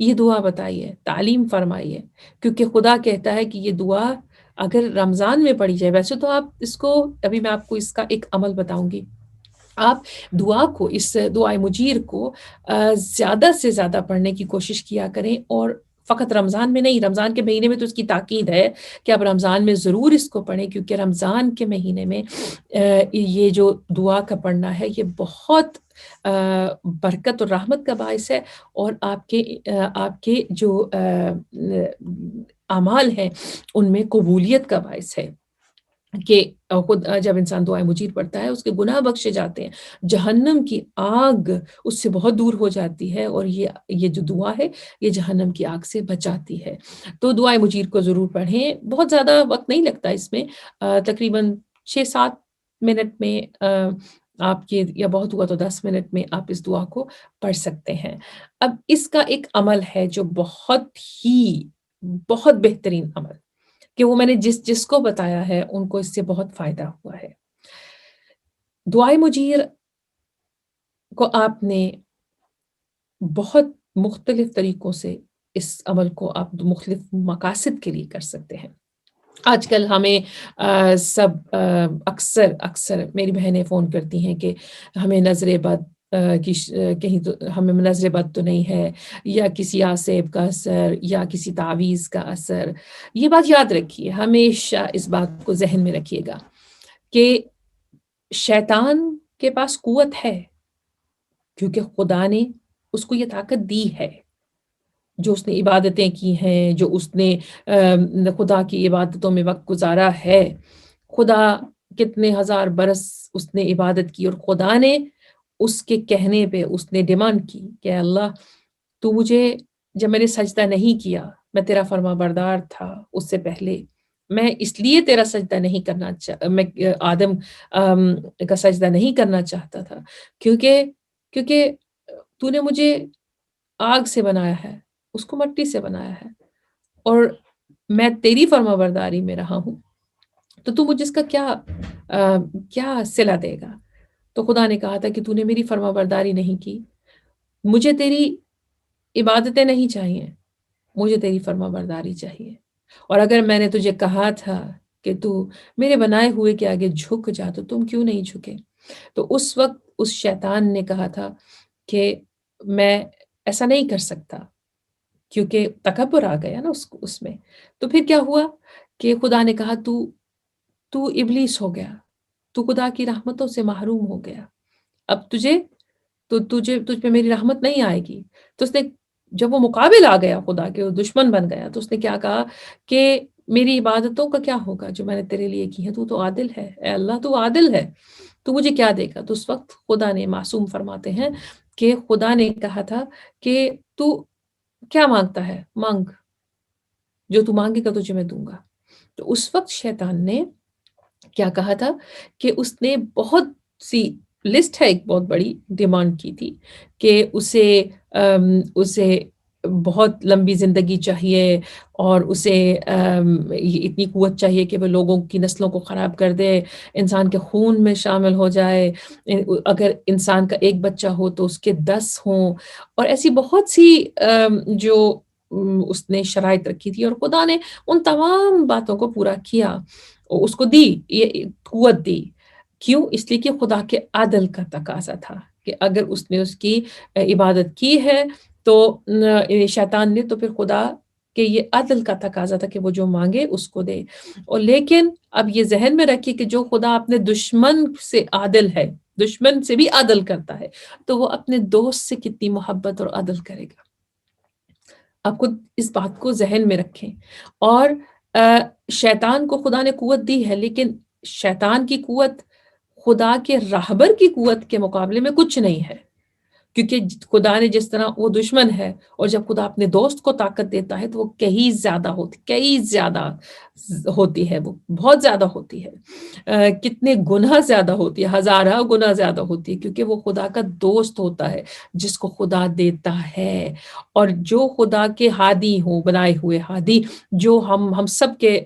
یہ دعا بتائیے، تعلیم فرمائیے، کیونکہ خدا کہتا ہے کہ یہ دعا اگر رمضان میں پڑھی جائے، ویسے تو آپ اس کو، ابھی میں آپ کو اس کا ایک عمل بتاؤں گی، آپ دعا کو، اس دعائے مجیر کو زیادہ سے زیادہ پڑھنے کی کوشش کیا کریں، اور فقط رمضان میں نہیں، رمضان کے مہینے میں تو اس کی تاکید ہے کہ آپ رمضان میں ضرور اس کو پڑھیں، کیونکہ رمضان کے مہینے میں یہ جو دعا کا پڑھنا ہے یہ بہت برکت اور رحمت کا باعث ہے، اور آپ کے جو اعمال ہیں ان میں قبولیت کا باعث ہے، کہ خود جب انسان دعائے مجید پڑھتا ہے اس کے گناہ بخشے جاتے ہیں، جہنم کی آگ اس سے بہت دور ہو جاتی ہے، اور یہ جو دعا ہے یہ جہنم کی آگ سے بچاتی ہے۔ تو دعائے مجید کو ضرور پڑھیں، بہت زیادہ وقت نہیں لگتا اس میں، تقریباً 6-7 منٹ میں آپ کے، یا بہت ہوا تو 10 منٹ میں آپ اس دعا کو پڑھ سکتے ہیں۔ اب اس کا ایک عمل ہے جو بہت بہترین عمل، کہ وہ میں نے جس کو بتایا ہے ان کو اس سے بہت فائدہ ہوا ہے۔ دعائے مجیر کو آپ نے بہت مختلف طریقوں سے، اس عمل کو آپ مختلف مقاصد کے لیے کر سکتے ہیں۔ آج کل ہمیں اکثر میری بہنیں فون کرتی ہیں کہ ہمیں نظر بد کہیں تو ہمیں نظر بد تو نہیں ہے، یا کسی آسیب کا اثر، یا کسی تعویذ کا اثر۔ یہ بات یاد رکھیے، ہمیشہ اس بات کو ذہن میں رکھیے گا کہ شیطان کے پاس قوت ہے، کیونکہ خدا نے اس کو یہ طاقت دی ہے، جو اس نے عبادتیں کی ہیں، جو اس نے خدا کی عبادتوں میں وقت گزارا ہے، خدا کتنے ہزار برس اس نے عبادت کی، اور خدا نے اس کے کہنے پہ اس نے ڈیمانڈ کی کہ اللہ تو مجھے، جب میں نے سجدہ نہیں کیا، میں تیرا فرما بردار تھا اس سے پہلے، میں اس لیے تیرا سجدہ نہیں کرنا میں آدم کا سجدہ نہیں کرنا چاہتا تھا، کیونکہ تو نے مجھے آگ سے بنایا ہے، اس کو مٹی سے بنایا ہے، اور میں تیری فرما برداری میں رہا ہوں، تو تو مجھے اس کا کیا صلہ دے گا؟ تو خدا نے کہا تھا کہ تو نے میری فرمانبرداری نہیں کی، مجھے تیری عبادتیں نہیں چاہیے، مجھے تیری فرمانبرداری چاہیے۔ اور اگر میں نے تجھے کہا تھا کہ تو میرے بنائے ہوئے کے آگے جھک جا تو تم کیوں نہیں جھکے؟ تو اس وقت اس شیطان نے کہا تھا کہ میں ایسا نہیں کر سکتا، کیونکہ تکبر آ گیا نا اس میں۔ تو پھر کیا ہوا کہ خدا نے کہا تو ابلیس ہو گیا، تو خدا کی رحمتوں سے محروم ہو گیا، اب تجھ پہ میری رحمت نہیں آئے گی۔ تو اس نے جب وہ مقابل آ گیا خدا کے، وہ دشمن بن گیا، تو اس نے کیا کہا کہ میری عبادتوں کا کیا ہوگا جو میں نے تیرے لیے کی ہے؟ تو عادل ہے، اے اللہ تو عادل ہے، تو مجھے کیا دے گا؟ تو اس وقت خدا نے، معصوم فرماتے ہیں کہ خدا نے کہا تھا کہ تو کیا مانگتا ہے؟ مانگ، جو تو مانگے گا تجھے میں دوں گا۔ تو اس وقت شیطان نے کیا کہا تھا کہ اس نے بہت سی لسٹ ہے، ایک بہت بڑی ڈیمانڈ کی تھی کہ اسے بہت لمبی زندگی چاہیے، اور اسے اتنی قوت چاہیے کہ وہ لوگوں کی نسلوں کو خراب کر دے، انسان کے خون میں شامل ہو جائے، اگر انسان کا ایک بچہ ہو تو اس کے 10 ہوں، اور ایسی بہت سی جو اس نے شرائط رکھی تھی، اور خدا نے ان تمام باتوں کو پورا کیا، اور اس کو دی، یہ قوت دی۔ کیوں؟ اس لیے کہ خدا کے عدل کا تقاضا تھا کہ اگر اس نے اس کی عبادت کی ہے تو شیطان نے، تو پھر خدا کہ یہ عدل کا تقاضا تھا کہ وہ جو مانگے اس کو دے۔ اور لیکن اب یہ ذہن میں رکھیے کہ جو خدا اپنے دشمن سے عادل ہے، دشمن سے بھی عدل کرتا ہے، تو وہ اپنے دوست سے کتنی محبت اور عدل کرے گا۔ آپ خود اس بات کو ذہن میں رکھیں۔ اور شیطان کو خدا نے قوت دی ہے، لیکن شیطان کی قوت خدا کے راہبر کی قوت کے مقابلے میں کچھ نہیں ہے، کیونکہ خدا نے جس طرح، وہ دشمن ہے، اور جب خدا اپنے دوست کو طاقت دیتا ہے تو وہ کہیں زیادہ ہوتی ہے، وہ بہت زیادہ ہوتی ہے، کتنے گناہ زیادہ ہوتی ہے، ہزارہ گناہ زیادہ ہوتی ہے، کیونکہ وہ خدا کا دوست ہوتا ہے جس کو خدا دیتا ہے۔ اور جو خدا کے ہادی ہوں، بنائے ہوئے ہادی، جو ہم سب کے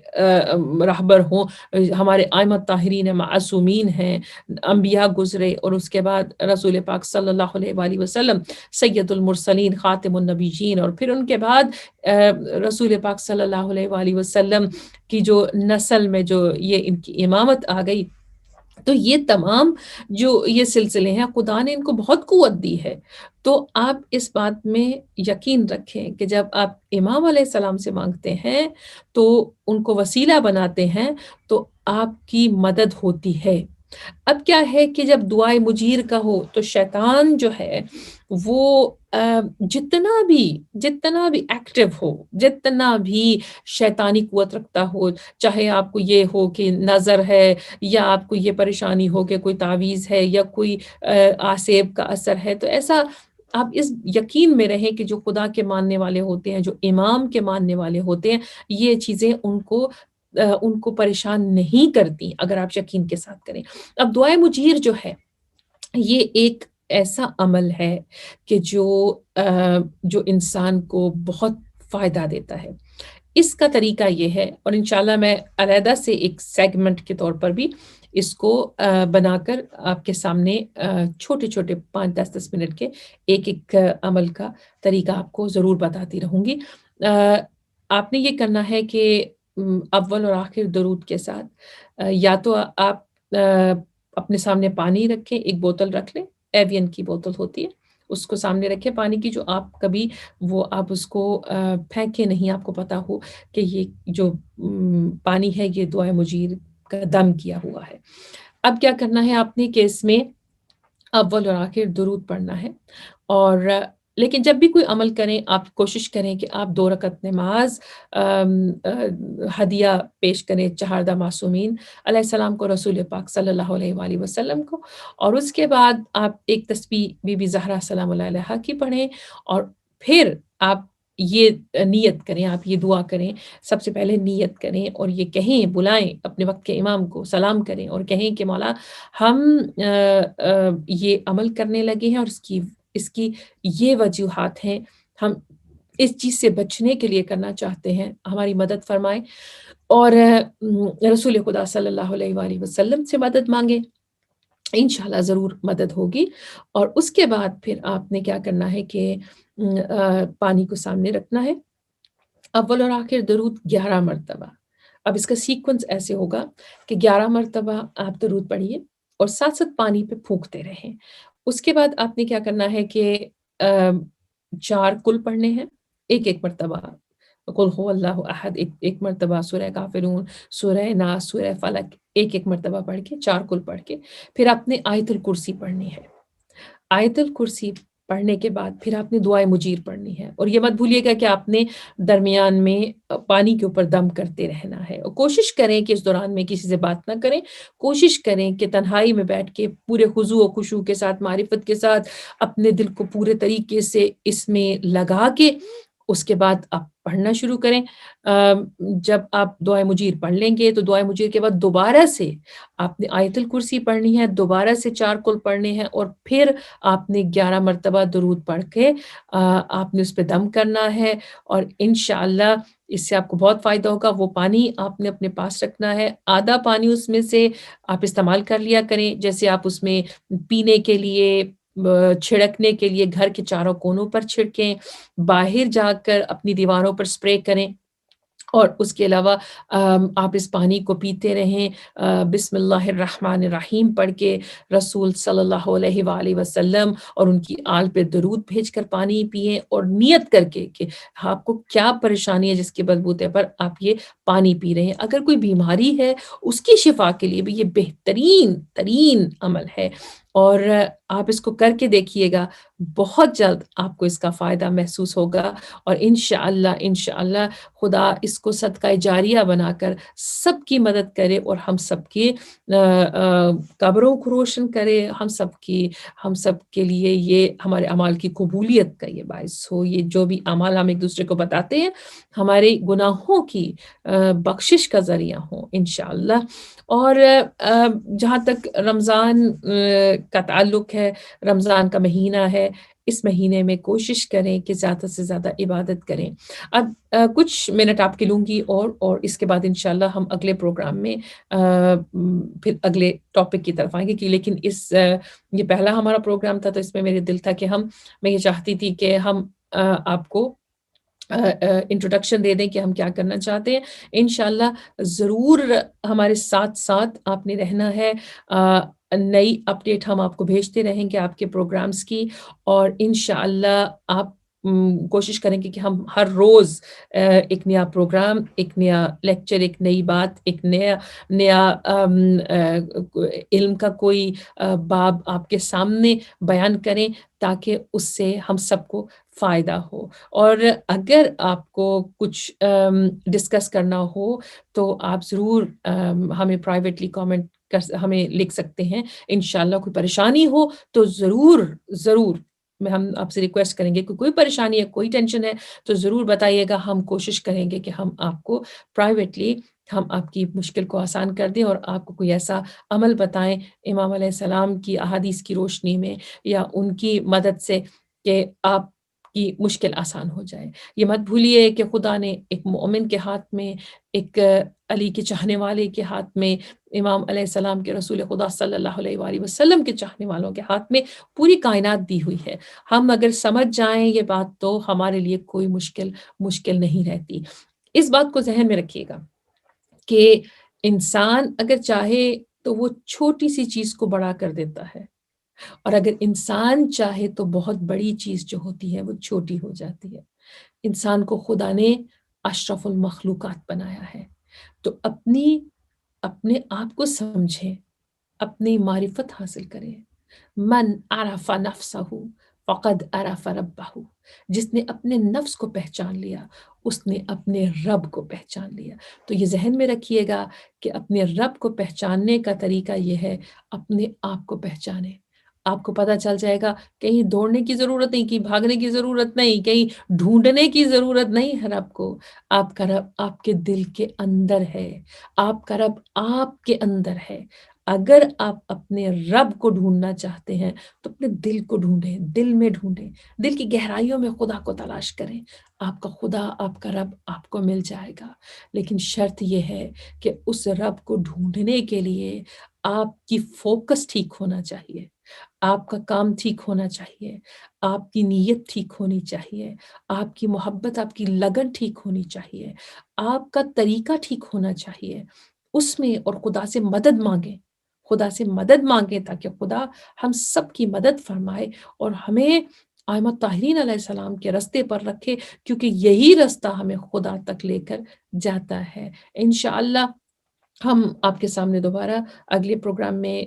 رہبر ہوں، ہمارے ائمہ طاہرین معصومین ہیں، انبیاء گزرے، اور اس کے بعد رسول پاک صلی اللہ علیہ وآلہ وسلم سید المرسلین، خاتم النبیین، اور پھر ان کے بعد رسول پاک صلی اللہ علیہ وآلہ وسلم کی جو نسل میں جو یہ ان کی امامت آ گئی، تو یہ تمام جو یہ سلسلے ہیں، خدا نے ان کو بہت قوت دی ہے۔ تو آپ اس بات میں یقین رکھیں کہ جب آپ امام علیہ السلام سے مانگتے ہیں تو ان کو وسیلہ بناتے ہیں، تو آپ کی مدد ہوتی ہے۔ اب کیا ہے کہ جب دعائے مجیر کا ہو تو شیطان جو ہے وہ جتنا بھی ایکٹیو ہو، جتنا بھی شیطانی قوت رکھتا ہو، چاہے آپ کو یہ ہو کہ نظر ہے، یا آپ کو یہ پریشانی ہو کہ کوئی تعویذ ہے، یا کوئی آسیب کا اثر ہے، تو ایسا آپ اس یقین میں رہیں کہ جو خدا کے ماننے والے ہوتے ہیں، جو امام کے ماننے والے ہوتے ہیں، یہ چیزیں ان کو پریشان نہیں کرتی، اگر آپ یقین کے ساتھ کریں۔ اب دعائے مجیر جو ہے، یہ ایک ایسا عمل ہے کہ جو انسان کو بہت فائدہ دیتا ہے۔ اس کا طریقہ یہ ہے، اور انشاءاللہ میں علیحدہ سے ایک سیگمنٹ کے طور پر بھی اس کو بنا کر آپ کے سامنے چھوٹے چھوٹے 5-10 منٹ کے ایک عمل کا طریقہ آپ کو ضرور بتاتی رہوں گی۔ آپ نے یہ کرنا ہے کہ اول اور آخر درود کے ساتھ یا تو آپ اپنے سامنے پانی رکھیں، ایک بوتل رکھ لیں، ایوین کی بوتل ہوتی ہے، اس کو سامنے رکھیں پانی کی، جو آپ کبھی آپ اس کو پھینکیں نہیں، آپ کو پتا ہو کہ یہ جو پانی ہے یہ دعائے مجیر کا دم کیا ہوا ہے۔ اب کیا کرنا ہے آپ نے کہ اس میں اول اور آخر درود پڑھنا ہے، اور لیکن جب بھی کوئی عمل کریں آپ کوشش کریں کہ آپ 2 رکعت نماز ہدیہ پیش کریں چہاردہ معصومین علیہ السلام کو، رسول پاک صلی اللہ علیہ وآلہ وسلم کو، اور اس کے بعد آپ ایک تسبیح بی بی زہرا سلام اللہ علیہا کی پڑھیں، اور پھر آپ یہ نیت کریں، آپ یہ دعا کریں، سب سے پہلے نیت کریں اور یہ کہیں، بلائیں اپنے وقت کے امام کو، سلام کریں اور کہیں کہ مولا ہم یہ عمل کرنے لگے ہیں، اور اس کی یہ وجوہات ہیں، ہم اس چیز سے بچنے کے لیے کرنا چاہتے ہیں، ہماری مدد فرمائیں، اور رسول خدا صلی اللہ علیہ وآلہ وسلم سے مدد مانگیں، انشاءاللہ ضرور مدد ہوگی۔ اور اس کے بعد پھر آپ نے کیا کرنا ہے کہ پانی کو سامنے رکھنا ہے، اول اور آخر درود 11 مرتبہ۔ اب اس کا سیکوینس ایسے ہوگا کہ 11 مرتبہ آپ درود پڑھیے اور ساتھ ساتھ پانی پہ پھونکتے رہیں۔ اس کے بعد آپ نے کیا کرنا ہے کہ 4 کل پڑھنے ہیں، ایک ایک مرتبہ قل هو اللہ احد، ایک مرتبہ سورہ کافرون، سورہ ناس، سورہ فلق، ایک ایک مرتبہ پڑھ کے 4 کل پڑھ کے پھر آپ نے آیت الکرسی پڑھنی ہے۔ آیت الکرسی پڑھنے کے بعد پھر آپ نے دعائے مجیر پڑھنی ہے، اور یہ مت بھولیے گا کہ آپ نے درمیان میں پانی کے اوپر دم کرتے رہنا ہے، اور کوشش کریں کہ اس دوران میں کسی سے بات نہ کریں، کوشش کریں کہ تنہائی میں بیٹھ کے پورے خضوع و خشوع کے ساتھ، معرفت کے ساتھ اپنے دل کو پورے طریقے سے اس میں لگا کے اس کے بعد آپ پڑھنا شروع کریں۔ جب آپ دعائے مجیر پڑھ لیں گے تو دعائے مجیر کے بعد دوبارہ سے آپ نے آیت الکرسی پڑھنی ہے، دوبارہ سے 4 کل پڑھنے ہیں، اور پھر آپ نے 11 مرتبہ درود پڑھ کے آپ نے اس پہ دم کرنا ہے، اور انشاءاللہ اس سے آپ کو بہت فائدہ ہوگا۔ وہ پانی آپ نے اپنے پاس رکھنا ہے، آدھا پانی اس میں سے آپ استعمال کر لیا کریں، جیسے آپ اس میں پینے کے لیے، چھڑکنے کے لیے گھر کے چاروں کونوں پر چھڑکیں، باہر جا کر اپنی دیواروں پر اسپرے کریں، اور اس کے علاوہ آپ اس پانی کو پیتے رہیں، بسم اللہ الرحمن الرحیم پڑھ کے، رسول صلی اللہ علیہ وآلہ وسلم اور ان کی آل پہ درود بھیج کر پانی پئیں، اور نیت کر کے کہ آپ کو کیا پریشانی ہے جس کے بلبوتے پر آپ یہ پانی پی رہے ہیں۔ اگر کوئی بیماری ہے اس کی شفا کے لیے بھی یہ بہترین ترین عمل ہے، اور آپ اس کو کر کے دیکھیے گا، بہت جلد آپ کو اس کا فائدہ محسوس ہوگا، اور انشاءاللہ خدا اس کو صدقہ جاریہ بنا کر سب کی مدد کرے، اور ہم سب کی قبروں کو روشن کرے، ہم سب کے لیے یہ ہمارے اعمال کی قبولیت کا یہ باعث ہو۔ یہ جو بھی اعمال ہم ایک دوسرے کو بتاتے ہیں ہمارے گناہوں کی بخشش کا ذریعہ ہوں انشاءاللہ۔ اور جہاں تک رمضان کا تعلق ہے، رمضان کا مہینہ ہے، اس مہینے میں کوشش کریں کہ زیادہ سے زیادہ عبادت کریں۔ اب کچھ منٹ آپ کے لوں گی، اور اس کے بعد انشاءاللہ ہم اگلے پروگرام میں پھر اگلے ٹاپک کی طرف آئیں گے، لیکن یہ پہلا ہمارا پروگرام تھا، تو اس میں میرے دل تھا کہ میں یہ چاہتی تھی کہ ہم آپ کو انٹروڈکشن دے دیں کہ ہم کیا کرنا چاہتے ہیں۔ انشاءاللہ ضرور ہمارے ساتھ ساتھ آپ نے رہنا ہے، نئی اپڈیٹ ہم آپ کو بھیجتے رہیں گے آپ کے پروگرامز کی، اور انشاءاللہ آپ کوشش کریں گے کہ ہم ہر روز ایک نیا پروگرام، ایک نیا لیکچر، ایک نئی بات، ایک نیا علم کا کوئی باب آپ کے سامنے بیان کریں، تاکہ اس سے ہم سب کو فائدہ ہو۔ اور اگر آپ کو کچھ ڈسکس کرنا ہو تو آپ ضرور ہمیں پرائیویٹلی ہمیں لکھ سکتے ہیں۔ انشاءاللہ کوئی پریشانی ہو تو ضرور ہم آپ سے ریکویسٹ کریں گے کہ کوئی پریشانی ہے، کوئی ٹینشن ہے تو ضرور بتائیے گا، ہم کوشش کریں گے کہ ہم آپ کو پرائیویٹلی ہم آپ کی مشکل کو آسان کر دیں، اور آپ کو کوئی ایسا عمل بتائیں امام علیہ السلام کی احادیث کی روشنی میں یا ان کی مدد سے کہ آپ کی مشکل آسان ہو جائے۔ یہ مت بھولیے کہ خدا نے ایک مومن کے ہاتھ میں، ایک علی کے چاہنے والے کے ہاتھ میں، امام علیہ السلام کے، رسول خدا صلی اللہ علیہ وآلہ وسلم کے چاہنے والوں کے ہاتھ میں پوری کائنات دی ہوئی ہے۔ ہم اگر سمجھ جائیں یہ بات تو ہمارے لیے کوئی مشکل نہیں رہتی۔ اس بات کو ذہن میں رکھیے گا کہ انسان اگر چاہے تو وہ چھوٹی سی چیز کو بڑا کر دیتا ہے، اور اگر انسان چاہے تو بہت بڑی چیز جو ہوتی ہے وہ چھوٹی ہو جاتی ہے۔ انسان کو خدا نے اشرف المخلوقات بنایا ہے، تو اپنے آپ کو سمجھیں، اپنی معرفت حاصل کریں۔ من عرف نفسہ فقد عرف ربہ، جس نے اپنے نفس کو پہچان لیا اس نے اپنے رب کو پہچان لیا۔ تو یہ ذہن میں رکھیے گا کہ اپنے رب کو پہچاننے کا طریقہ یہ ہے، اپنے آپ کو پہچانیں۔ آپ کو پتہ چل جائے گا، کہیں دوڑنے کی ضرورت نہیں، کہیں بھاگنے کی ضرورت نہیں، کہیں ڈھونڈنے کی ضرورت نہیں ہے رب کو۔ آپ کا رب آپ کے دل کے اندر ہے، آپ کا رب آپ کے اندر ہے۔ اگر آپ اپنے رب کو ڈھونڈنا چاہتے ہیں تو اپنے دل کو ڈھونڈیں، دل میں ڈھونڈیں، دل کی گہرائیوں میں خدا کو تلاش کریں۔ آپ کا خدا، آپ کا رب آپ کو مل جائے گا، لیکن شرط یہ ہے کہ اس رب کو ڈھونڈنے کے لیے آپ کی فوکس ٹھیک ہونا چاہیے، آپ کا کام ٹھیک ہونا چاہیے، آپ کی نیت ٹھیک ہونی چاہیے، آپ کی محبت، آپ کی لگن ٹھیک ہونی چاہیے، آپ کا طریقہ ٹھیک ہونا چاہیے اس میں، اور خدا سے مدد مانگیں، خدا سے مدد مانگیں تاکہ خدا ہم سب کی مدد فرمائے اور ہمیں ائمہ طاہرین علیہ السلام کے رستے پر رکھے، کیونکہ یہی رستہ ہمیں خدا تک لے کر جاتا ہے۔ انشاءاللہ ہم آپ کے سامنے دوبارہ اگلے پروگرام میں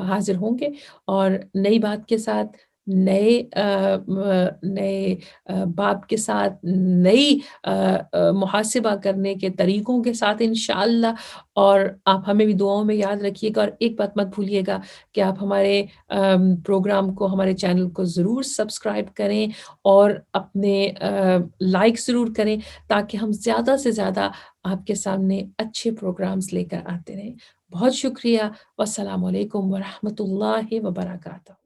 حاضر ہوں گے، اور نئی بات کے ساتھ، نئے باب کے ساتھ، نئی محاسبہ کرنے کے طریقوں کے ساتھ انشاءاللہ۔ اور آپ ہمیں بھی دعاؤں میں یاد رکھیے گا، اور ایک بات مت بھولیے گا کہ آپ ہمارے پروگرام کو، ہمارے چینل کو ضرور سبسکرائب کریں اور اپنے لائک ضرور کریں، تاکہ ہم زیادہ سے زیادہ آپ کے سامنے اچھے پروگرامز لے کر آتے رہیں۔ بہت شکریہ، والسلام علیکم ورحمۃ اللہ وبرکاتہ۔